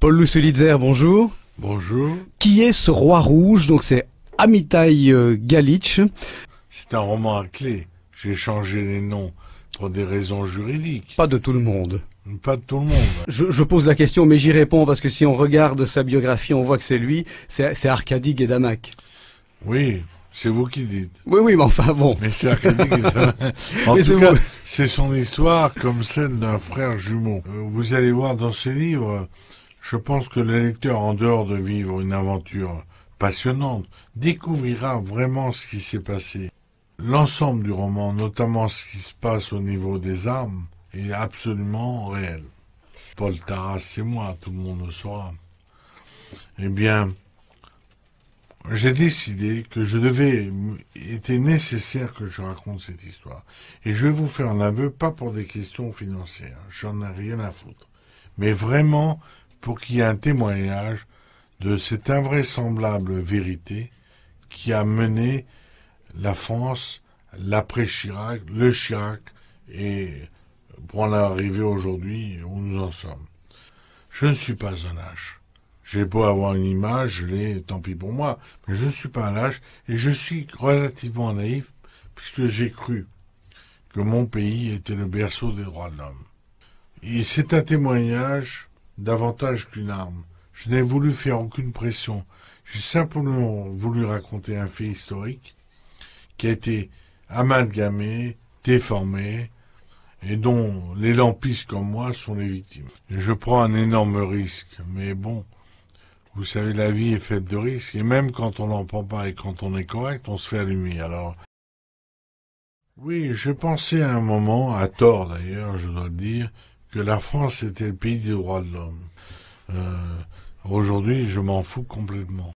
Paul Lusselitzer, bonjour. Bonjour. Qui est ce roi rouge? Donc c'est Amitai Galitch. C'est un roman à clé. J'ai changé les noms pour des raisons juridiques. Pas de tout le monde. Pas de tout le monde. Je pose la question, mais j'y réponds parce que si on regarde sa biographie, on voit que c'est lui. C'est Arkady Guédamac. Oui, c'est vous qui dites. Oui, mais enfin bon. Mais c'est Arkady Guédamac. En Mais tout cas, vous. c'est son histoire comme celle d'un frère jumeau. Vous allez voir dans ce livre, je pense que le lecteur, en dehors de vivre une aventure passionnante, découvrira vraiment ce qui s'est passé. L'ensemble du roman, notamment ce qui se passe au niveau des armes, est absolument réel. Paul Tarras, c'est moi, tout le monde le saura. Eh bien, j'ai décidé que était nécessaire que je raconte cette histoire. Et je vais vous faire un aveu, pas pour des questions financières, j'en ai rien à foutre, mais vraiment pour qu'il y ait un témoignage de cette invraisemblable vérité qui a mené la France, l'après Chirac, le Chirac, et pour en arriver aujourd'hui où nous en sommes. Je ne suis pas un lâche. J'ai beau avoir une image, je l'ai, tant pis pour moi, mais je ne suis pas un lâche, et je suis relativement naïf, puisque j'ai cru que mon pays était le berceau des droits de l'homme. Et c'est un témoignage davantage qu'une arme. Je n'ai voulu faire aucune pression. J'ai simplement voulu raconter un fait historique qui a été amalgamé, déformé, et dont les lampistes comme moi sont les victimes. Et je prends un énorme risque, mais bon, vous savez, la vie est faite de risques, et même quand on n'en prend pas et quand on est correct, on se fait allumer. Alors, oui, je pensais à un moment, à tort d'ailleurs, je dois le dire, que la France était le pays des droits de l'homme. Aujourd'hui, je m'en fous complètement.